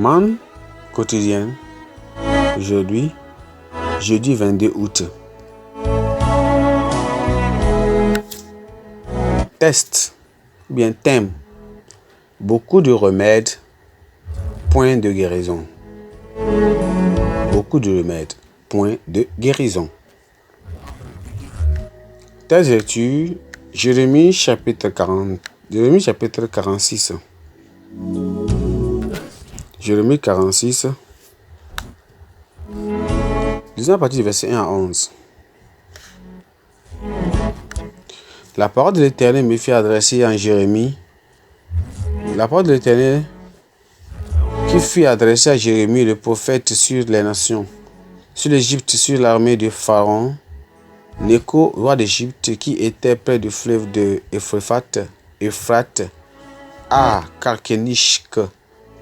Man quotidienne, aujourd'hui, jeudi 22 août. Test, bien thème, beaucoup de remèdes, point de guérison. Beaucoup de remèdes, point de guérison. Test lecture, Jérémie chapitre 46. Jérémie 46. Lisons à partir du verset 1 à 11. La parole de l'Éternel me fit adresser en Jérémie. La parole de l'Éternel qui fut adressée à Jérémie le prophète sur les nations, sur l'Égypte, sur l'armée de Pharaon, Nécho, roi d'Égypte, qui était près du fleuve de Euphrate, à Karkenishk,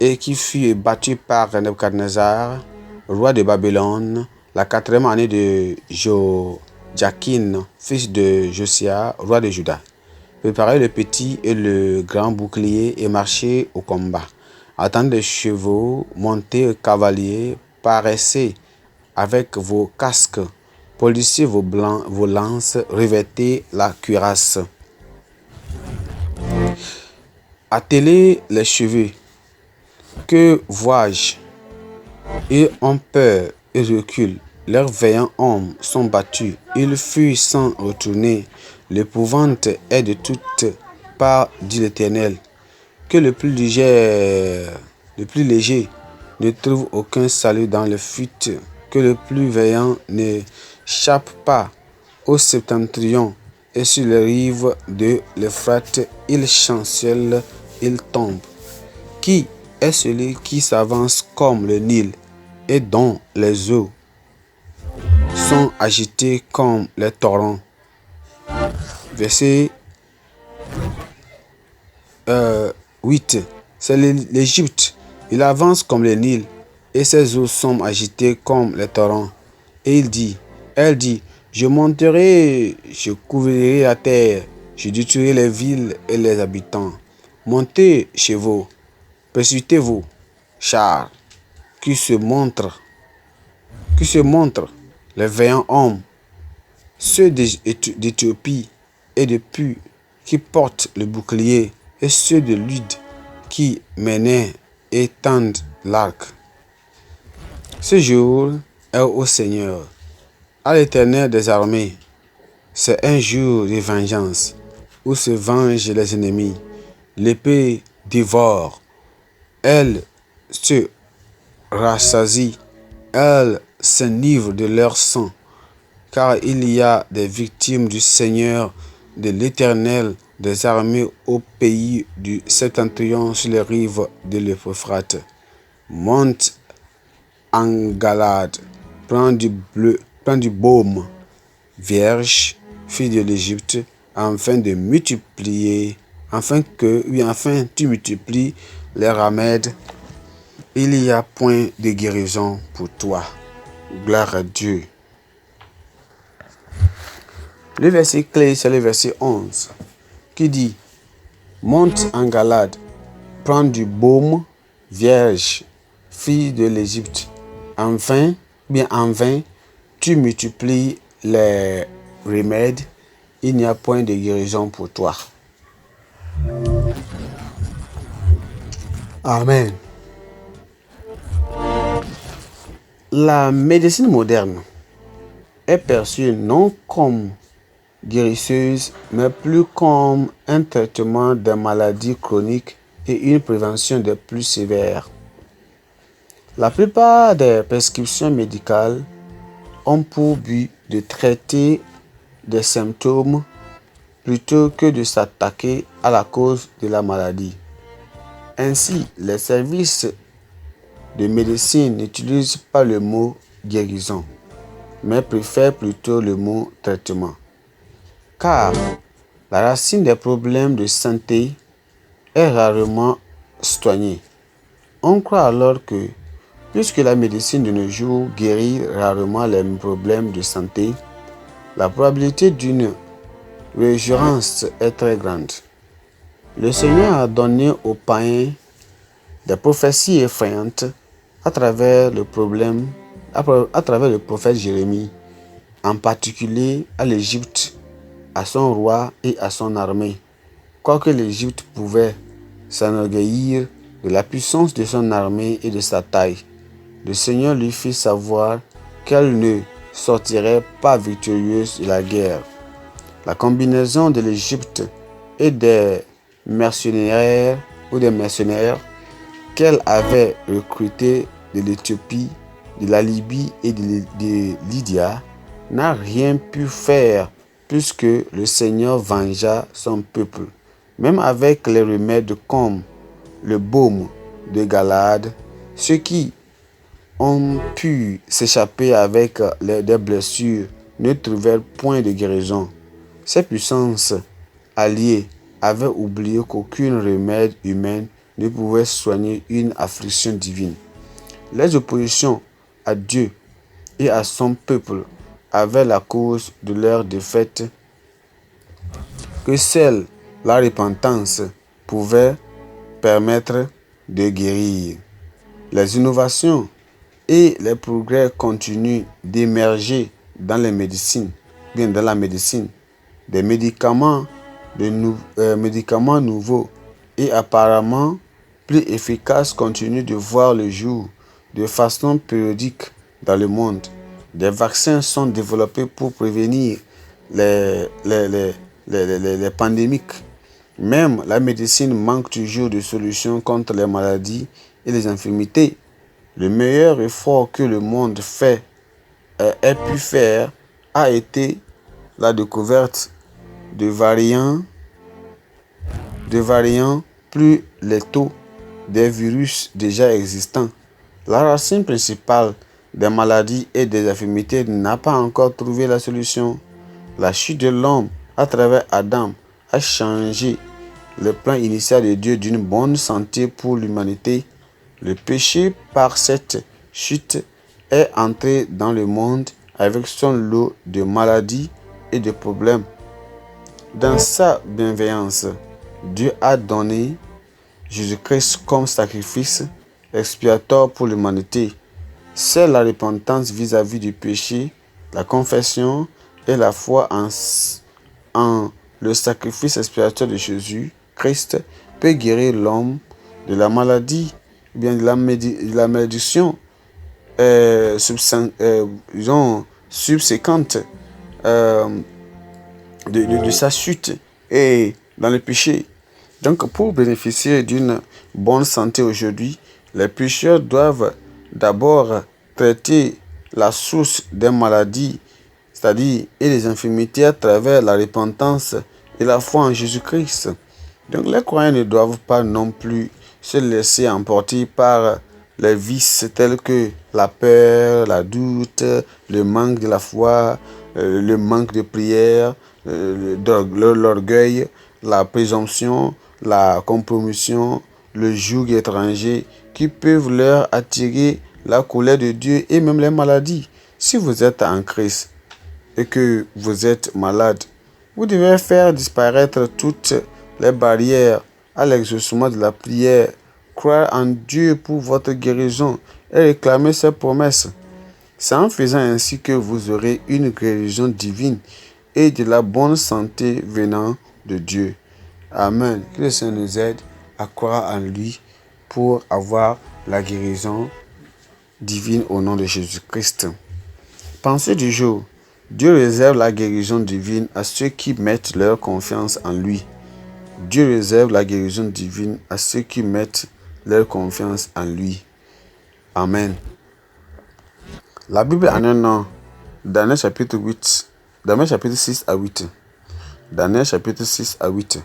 et qui fut battu par Nebuchadnezzar, roi de Babylone, la 4e année de Joachim, fils de Josia, roi de Juda. Préparez le petit et le grand bouclier et marchez au combat. Attendez les chevaux, montez cavaliers, paraissez avec vos casques, polissez vos lances, revêtez la cuirasse. Attelez les chevaux. Que vois-je? Ils ont peur et reculent. Leurs vaillants hommes sont battus. Ils fuient sans retourner. L'épouvante est de toutes parts, dit l'Éternel. Que le plus léger ne trouve aucun salut dans les fuites. Que le plus vaillant n'échappe pas au septentrion. Et sur les rives de l'Euphrate, il chancelle, il tombe. Qui est celui qui s'avance comme le Nil et dont les eaux sont agitées comme les torrents? Verset 8. C'est l'Égypte. Il avance comme le Nil et ses eaux sont agitées comme les torrents. Et elle dit, je monterai, je couvrirai la terre, je détruirai les villes et les habitants. Montez, chevaux, précipitez-vous, chars, qui se montrent, les vaillants hommes, ceux d'Éthiopie et de Pu qui portent le bouclier, et ceux de Lud qui menaient et tendent l'arc. Ce jour est au Seigneur, à l'Éternel des armées. C'est un jour de vengeance, où se vengent les ennemis. L'épée dévore, elle se rassasie, elle s'enivre de leur sang, car il y a des victimes du Seigneur, de l'Éternel des armées au pays du septentrion sur les rives de l'Euphrate. Monte en Galade, prends du baume, vierge, fille de l'Égypte, afin tu multiplies les remèdes. Il n'y a point de guérison pour toi. Gloire à Dieu. Le verset clé, c'est le verset 11, qui dit, monte en Galade, prends du baume, vierge, fille de l'Égypte. En vain, tu multiplies les remèdes, il n'y a point de guérison pour toi. Amen. La médecine moderne est perçue non comme guérisseuse, mais plus comme un traitement des maladies chroniques et une prévention des plus sévères. La plupart des prescriptions médicales ont pour but de traiter des symptômes plutôt que de s'attaquer à la cause de la maladie. Ainsi, les services de médecine n'utilisent pas le mot guérison, mais préfèrent plutôt le mot traitement. Car la racine des problèmes de santé est rarement soignée. On croit alors que, puisque la médecine de nos jours guérit rarement les problèmes de santé, la probabilité d'une résurgence est très grande. Le Seigneur a donné aux païens des prophéties effrayantes à travers le prophète Jérémie, en particulier à l'Égypte, à son roi et à son armée. Quoique l'Égypte pouvait s'enorgueillir de la puissance de son armée et de sa taille, le Seigneur lui fit savoir qu'elle ne sortirait pas victorieuse de la guerre. La combinaison de l'Égypte et des mercenaires qu'elle avait recrutés de l'Éthiopie, de la Libye et de Lydia n'a rien pu faire puisque le Seigneur vengea son peuple. Même avec les remèdes comme le baume de Galade, ceux qui ont pu s'échapper avec des blessures ne trouvèrent point de guérison. Ces puissances alliées avaient oublié qu'aucun remède humain ne pouvait soigner une affliction divine. Les oppositions à Dieu et à son peuple avaient la cause de leur défaite que seule la repentance pouvait permettre de guérir. Les innovations et les progrès continuent d'émerger dans la médecine. Des médicaments nouveaux et apparemment plus efficaces continuent de voir le jour de façon périodique dans le monde. Des vaccins sont développés pour prévenir les pandémies. Même la médecine manque toujours de solutions contre les maladies et les infirmités. Le meilleur effort que le monde ait pu faire a été la découverte de variants plus létaux des virus déjà existants. La racine principale des maladies et des infirmités n'a pas encore trouvé la solution. La chute de l'homme à travers Adam a changé le plan initial de Dieu d'une bonne santé pour l'humanité. Le péché, par cette chute, est entré dans le monde avec son lot de maladies et de problèmes. Dans sa bienveillance, Dieu a donné Jésus-Christ comme sacrifice expiatoire pour l'humanité. C'est la repentance vis-à-vis du péché, la confession et la foi en le sacrifice expiatoire de Jésus-Christ peut guérir l'homme de la maladie, bien de la malédiction subséquente de sa chute et dans le péché. Donc, pour bénéficier d'une bonne santé aujourd'hui, les pécheurs doivent d'abord traiter la source des maladies, c'est-à-dire et les infirmités à travers la repentance et la foi en Jésus-Christ. Donc, les croyants ne doivent pas non plus se laisser emporter par les vices tels que la peur, la doute, le manque de la foi, le manque de prière, l'orgueil, la présomption, la compromission, le joug étranger qui peuvent leur attirer la colère de Dieu et même les maladies. Si vous êtes en Christ et que vous êtes malade, vous devez faire disparaître toutes les barrières à l'exaucement de la prière, croire en Dieu pour votre guérison et réclamer ses promesses. C'est en faisant ainsi que vous aurez une guérison divine et de la bonne santé venant de Dieu. Amen. Que le Seigneur nous aide à croire en lui pour avoir la guérison divine au nom de Jésus-Christ. Pensée du jour. Dieu réserve la guérison divine à ceux qui mettent leur confiance en lui. Dieu réserve la guérison divine à ceux qui mettent leur confiance en lui. Amen. La Bible en un nom. Daniel chapitre 6 à 8. Daniel chapitre 6 à 8.